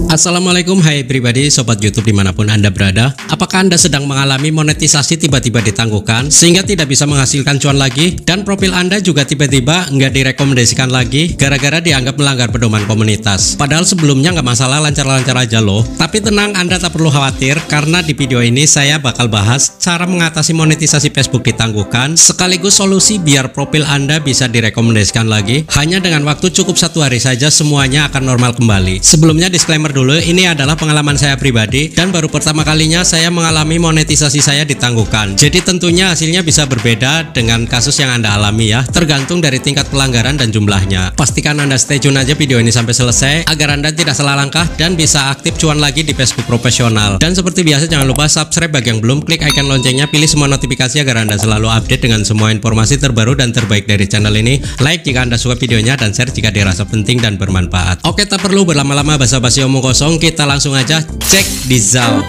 Assalamualaikum, hai pribadi, sobat YouTube dimanapun Anda berada. Apakah Anda sedang mengalami monetisasi tiba-tiba ditangguhkan sehingga tidak bisa menghasilkan cuan lagi, dan profil Anda juga tiba-tiba nggak direkomendasikan lagi gara-gara dianggap melanggar pedoman komunitas? Padahal sebelumnya nggak masalah, lancar-lancar aja loh. Tapi tenang, Anda tak perlu khawatir karena di video ini saya bakal bahas cara mengatasi monetisasi Facebook ditangguhkan sekaligus solusi biar profil Anda bisa direkomendasikan lagi. Hanya dengan waktu cukup 1 hari saja semuanya akan normal kembali. Sebelumnya disclaimer dulu, ini adalah pengalaman saya pribadi dan baru pertama kalinya saya mengalami monetisasi saya ditangguhkan. Jadi tentunya hasilnya bisa berbeda dengan kasus yang Anda alami ya, tergantung dari tingkat pelanggaran dan jumlahnya. Pastikan Anda stay tune aja video ini sampai selesai agar Anda tidak salah langkah dan bisa aktif cuan lagi di Facebook profesional. Dan seperti biasa jangan lupa subscribe bagi yang belum, klik icon loncengnya, pilih semua notifikasi agar Anda selalu update dengan semua informasi terbaru dan terbaik dari channel ini. Like jika Anda suka videonya dan share jika dirasa penting dan bermanfaat. Oke, tak perlu berlama-lama basa-basi omong kosong, kita langsung aja cek di Zao.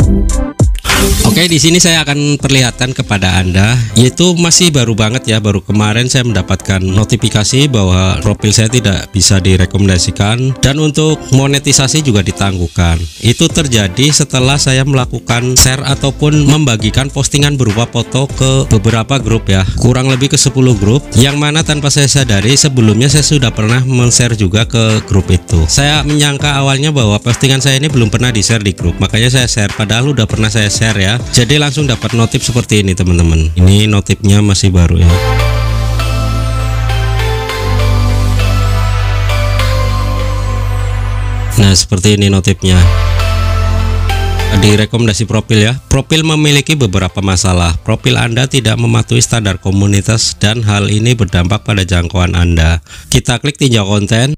Oke, di sini saya akan perlihatkan kepada Anda, yaitu masih baru banget ya, baru kemarin saya mendapatkan notifikasi bahwa profil saya tidak bisa direkomendasikan dan untuk monetisasi juga ditangguhkan. Itu terjadi setelah saya melakukan share ataupun membagikan postingan berupa foto ke beberapa grup ya, kurang lebih ke 10 grup, yang mana tanpa saya sadari sebelumnya saya sudah pernah men-share juga ke grup itu. Saya menyangka awalnya bahwa postingan saya ini belum pernah di-share di grup, makanya saya share, padahal udah pernah saya share ya. Jadi langsung dapat notif seperti ini teman-teman. Ini notifnya masih baru ya. Nah, seperti ini notifnya. Di rekomendasi profil ya, profil memiliki beberapa masalah. Profil Anda tidak mematuhi standar komunitas dan hal ini berdampak pada jangkauan Anda. Kita klik tinjau konten.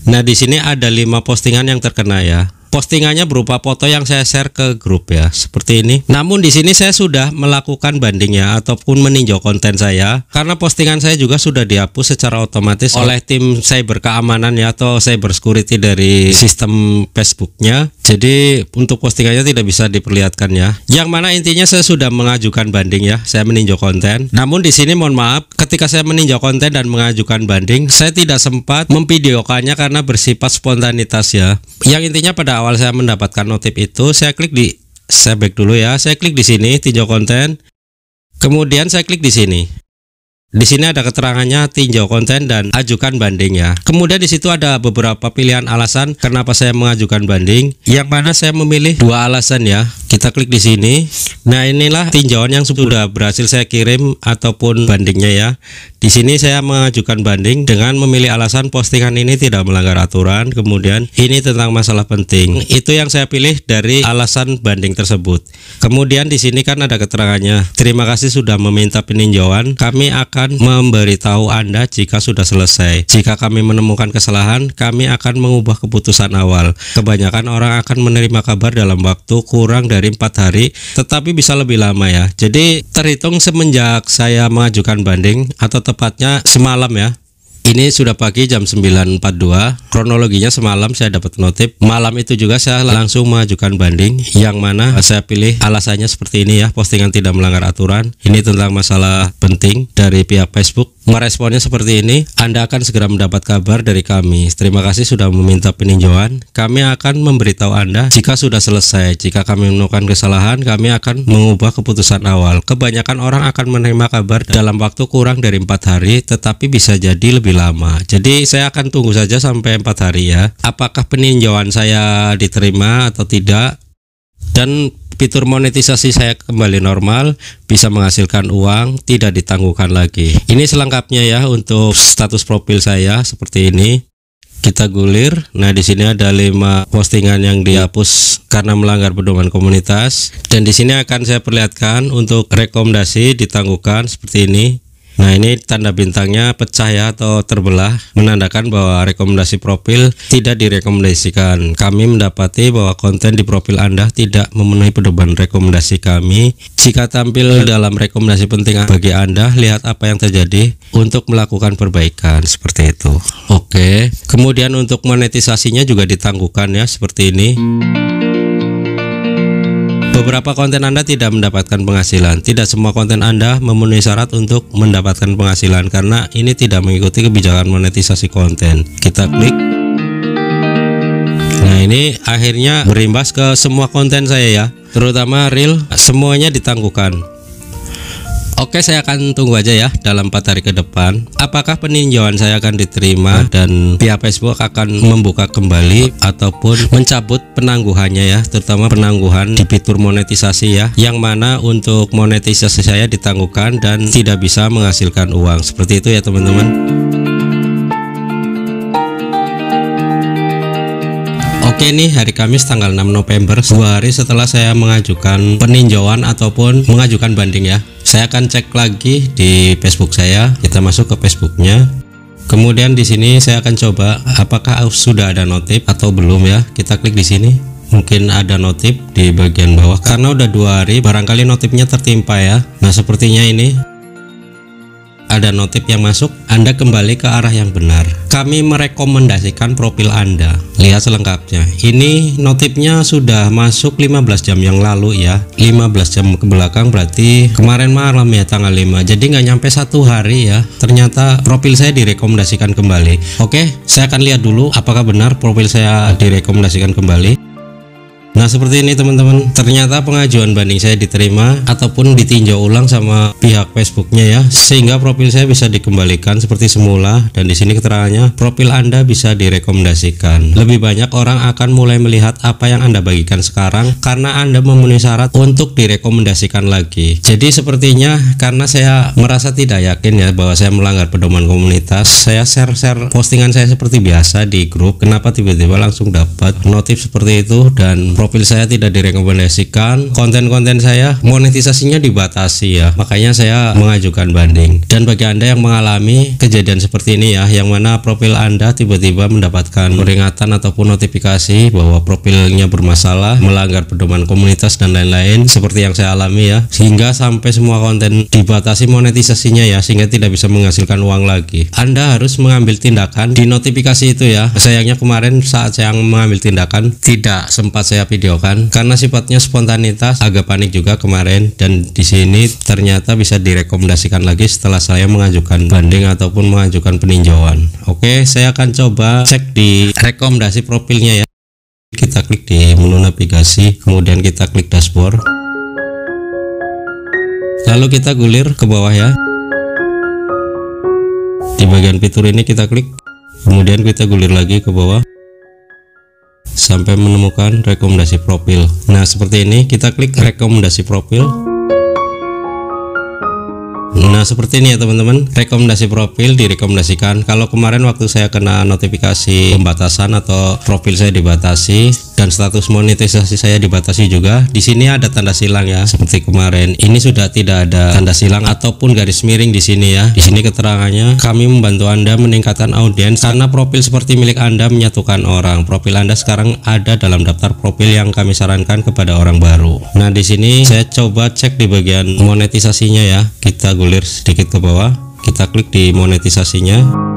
Nah, di sini ada 5 postingan yang terkena ya. Postingannya berupa foto yang saya share ke grup ya, seperti ini. Namun di sini saya sudah melakukan bandingnya ataupun meninjau konten saya, karena postingan saya juga sudah dihapus secara otomatis oleh tim cyber keamanan ya, atau cyber security dari sistem Facebooknya. Jadi untuk postingannya tidak bisa diperlihatkan ya. Yang mana intinya saya sudah mengajukan banding ya, saya meninjau konten. Namun di sini mohon maaf, ketika saya meninjau konten dan mengajukan banding, saya tidak sempat memvideokannya karena bersifat spontanitas ya. Yang intinya pada awal saya mendapatkan notif itu, saya klik di, saya back dulu ya, saya klik di sini tinjau konten, kemudian saya klik di sini. Di sini ada keterangannya tinjau konten dan ajukan banding ya. Kemudian di situ ada beberapa pilihan alasan kenapa saya mengajukan banding, yang mana saya memilih 2 alasan ya. Kita klik di sini. Nah, inilah tinjauan yang sudah berhasil saya kirim ataupun bandingnya ya. Di sini saya mengajukan banding dengan memilih alasan postingan ini tidak melanggar aturan, kemudian ini tentang masalah penting. Itu yang saya pilih dari alasan banding tersebut. Kemudian di sini kan ada keterangannya. Terima kasih sudah meminta peninjauan. Kami akan memberitahu Anda jika sudah selesai. Jika kami menemukan kesalahan, kami akan mengubah keputusan awal. Kebanyakan orang akan menerima kabar dalam waktu kurang dari 4 hari, tetapi bisa lebih lama ya. Jadi terhitung semenjak saya mengajukan banding, atau tepatnya semalam ya. Ini sudah pagi jam 9.42, kronologinya semalam saya dapat notif. Malam itu juga saya langsung mengajukan banding, yang mana saya pilih alasannya seperti ini ya, postingan tidak melanggar aturan, ini tentang masalah penting dari pihak Facebook. Meresponnya seperti ini, Anda akan segera mendapat kabar dari kami. Terima kasih sudah meminta peninjauan. Kami akan memberitahu Anda jika sudah selesai. Jika kami menemukan kesalahan, kami akan mengubah keputusan awal. Kebanyakan orang akan menerima kabar dalam waktu kurang dari 4 hari, tetapi bisa jadi lebih lama. Jadi saya akan tunggu saja sampai 4 hari ya, apakah peninjauan saya diterima atau tidak, dan fitur monetisasi saya kembali normal, bisa menghasilkan uang, tidak ditangguhkan lagi. Ini selengkapnya ya untuk status profil saya seperti ini. Kita gulir. Nah, di sini ada 5 postingan yang dihapus karena melanggar pedoman komunitas, dan di sini akan saya perlihatkan untuk rekomendasi ditangguhkan seperti ini. Nah, ini tanda bintangnya pecah ya, atau terbelah, menandakan bahwa rekomendasi profil tidak direkomendasikan. Kami mendapati bahwa konten di profil Anda tidak memenuhi pedoman rekomendasi kami. Jika tampil dalam rekomendasi penting bagi Anda, lihat apa yang terjadi untuk melakukan perbaikan, seperti itu. Oke, kemudian untuk monetisasinya juga ditangguhkan ya, seperti ini. Beberapa konten Anda tidak mendapatkan penghasilan. Tidak semua konten Anda memenuhi syarat untuk mendapatkan penghasilan karena ini tidak mengikuti kebijakan monetisasi konten. Kita klik. Nah, Nah, ini akhirnya berimbas ke semua konten saya ya, terutama reel, semuanya ditangguhkan. Oke, saya akan tunggu aja ya dalam 4 hari ke depan apakah peninjauan saya akan diterima dan pihak Facebook akan membuka kembali ataupun mencabut penangguhannya ya, terutama penangguhan di fitur monetisasi ya, yang mana untuk monetisasi saya ditangguhkan dan tidak bisa menghasilkan uang. Seperti itu ya teman-teman. Oke nih, hari Kamis tanggal 6 November, 2 hari setelah saya mengajukan peninjauan ataupun mengajukan banding ya. Saya akan cek lagi di Facebook saya. Kita masuk ke Facebooknya. Kemudian di sini saya akan coba apakah sudah ada notif atau belum ya. Kita klik di sini. Mungkin ada notif di bagian bawah karena udah 2 hari, barangkali notifnya tertimpa ya. Nah, sepertinya ini ada notif yang masuk. Anda kembali ke arah yang benar. Kami merekomendasikan profil Anda. Lihat selengkapnya. Ini notifnya sudah masuk 15 jam yang lalu ya. 15 jam ke belakang berarti kemarin malam ya, tanggal 5. Jadi nggak nyampe 1 hari ya, ternyata profil saya direkomendasikan kembali. Oke, saya akan lihat dulu apakah benar profil saya direkomendasikan kembali. Nah, seperti ini teman-teman, ternyata pengajuan banding saya diterima ataupun ditinjau ulang sama pihak Facebooknya ya, sehingga profil saya bisa dikembalikan seperti semula. Dan di sini keterangannya profil Anda bisa direkomendasikan. Lebih banyak orang akan mulai melihat apa yang Anda bagikan sekarang karena Anda memenuhi syarat untuk direkomendasikan lagi. Jadi sepertinya karena saya merasa tidak yakin ya bahwa saya melanggar pedoman komunitas, saya share postingan saya seperti biasa di grup. Kenapa tiba-tiba langsung dapat notif seperti itu dan profil saya tidak direkomendasikan, konten-konten saya monetisasinya dibatasi ya, makanya saya mengajukan banding. Dan bagi Anda yang mengalami kejadian seperti ini ya, yang mana profil Anda tiba-tiba mendapatkan peringatan ataupun notifikasi bahwa profilnya bermasalah, melanggar pedoman komunitas dan lain-lain seperti yang saya alami ya, sehingga sampai semua konten dibatasi monetisasinya ya, sehingga tidak bisa menghasilkan uang lagi. Anda harus mengambil tindakan di notifikasi itu ya. Sayangnya kemarin saat saya mengambil tindakan tidak sempat saya videokan karena sifatnya spontanitas, agak panik juga kemarin. Dan di sini ternyata bisa direkomendasikan lagi setelah saya mengajukan banding ataupun mengajukan peninjauan. Oke, saya akan coba cek di rekomendasi profilnya ya. Kita klik di menu navigasi, kemudian kita klik dashboard, lalu kita gulir ke bawah ya. Di bagian fitur ini kita klik, kemudian kita gulir lagi ke bawah sampai menemukan rekomendasi profil. Nah, seperti ini, kita klik rekomendasi profil. Nah, seperti ini ya teman-teman, rekomendasi profil direkomendasikan. Kalau kemarin waktu saya kena notifikasi pembatasan atau profil saya dibatasi dan status monetisasi saya dibatasi juga, di sini ada tanda silang ya, seperti kemarin. Ini sudah tidak ada tanda silang ataupun garis miring di sini ya. Di sini keterangannya, kami membantu Anda meningkatkan audiens karena profil seperti milik Anda menyatukan orang. Profil Anda sekarang ada dalam daftar profil yang kami sarankan kepada orang baru. Nah, di sini saya coba cek di bagian monetisasinya ya. Kita gulir sedikit ke bawah, kita klik di monetisasinya.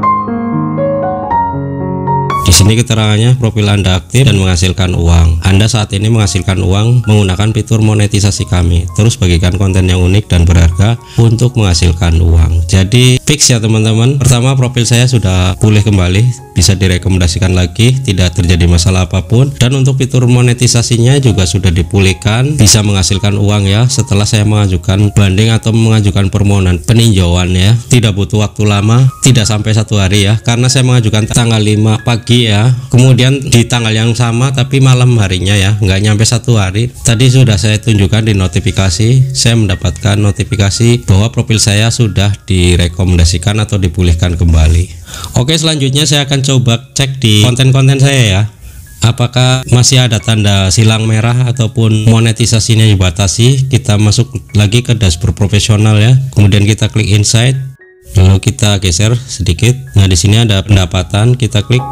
Di sini keterangannya profil Anda aktif dan menghasilkan uang. Anda saat ini menghasilkan uang menggunakan fitur monetisasi kami. Terus bagikan konten yang unik dan berharga untuk menghasilkan uang. Jadi fix ya teman-teman. Pertama, profil saya sudah pulih kembali, bisa direkomendasikan lagi, tidak terjadi masalah apapun. Dan untuk fitur monetisasinya juga sudah dipulihkan, bisa menghasilkan uang ya. Setelah saya mengajukan banding atau mengajukan permohonan peninjauan ya, tidak butuh waktu lama, tidak sampai 1 hari ya, karena saya mengajukan tanggal 5 pagi ya, kemudian di tanggal yang sama tapi malam harinya ya, nggak nyampe 1 hari. Tadi sudah saya tunjukkan di notifikasi, saya mendapatkan notifikasi bahwa profil saya sudah direkomendasikan atau dipulihkan kembali. Oke, selanjutnya saya akan coba cek di konten-konten saya ya, apakah masih ada tanda silang merah ataupun monetisasinya dibatasi. Kita masuk lagi ke dashboard profesional ya, kemudian kita klik insight, lalu kita geser sedikit. Nah, di sini ada pendapatan, kita klik.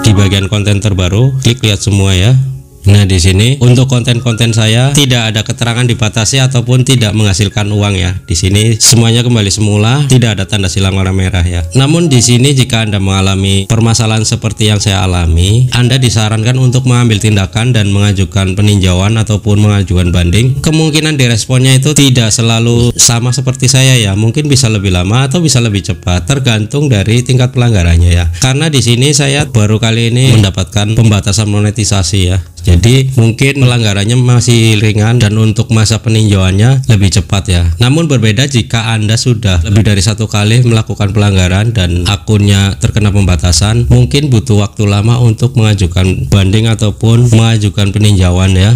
Di bagian konten terbaru, klik lihat semua ya. Nah, di sini untuk konten-konten saya tidak ada keterangan dibatasi ataupun tidak menghasilkan uang ya. Di sini semuanya kembali semula, tidak ada tanda silang warna merah ya. Namun di sini jika Anda mengalami permasalahan seperti yang saya alami, Anda disarankan untuk mengambil tindakan dan mengajukan peninjauan ataupun mengajukan banding. Kemungkinan diresponnya itu tidak selalu sama seperti saya ya. Mungkin bisa lebih lama atau bisa lebih cepat, tergantung dari tingkat pelanggarannya ya. Karena di sini saya baru kali ini mendapatkan pembatasan monetisasi ya. Jadi mungkin pelanggarannya masih ringan dan untuk masa peninjauannya lebih cepat ya. Namun berbeda jika Anda sudah lebih dari 1 kali melakukan pelanggaran dan akunnya terkena pembatasan, mungkin butuh waktu lama untuk mengajukan banding ataupun mengajukan peninjauan ya.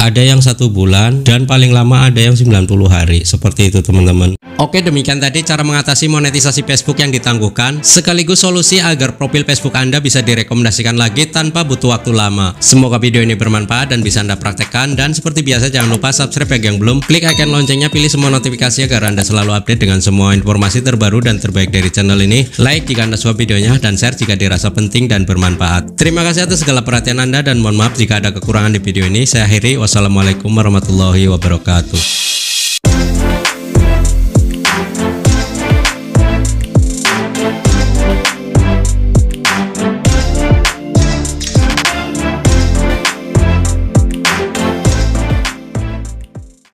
Ada yang 1 bulan dan paling lama ada yang 90 hari. Seperti itu teman-teman. Oke, demikian tadi cara mengatasi monetisasi Facebook yang ditangguhkan, sekaligus solusi agar profil Facebook Anda bisa direkomendasikan lagi tanpa butuh waktu lama. Semoga video ini bermanfaat dan bisa Anda praktekkan. Dan seperti biasa jangan lupa subscribe bagi yang belum, klik icon loncengnya, pilih semua notifikasi agar Anda selalu update dengan semua informasi terbaru dan terbaik dari channel ini. Like jika Anda suka videonya dan share jika dirasa penting dan bermanfaat. Terima kasih atas segala perhatian Anda dan mohon maaf jika ada kekurangan di video ini. Saya akhiri. Wassalamualaikum warahmatullahi wabarakatuh.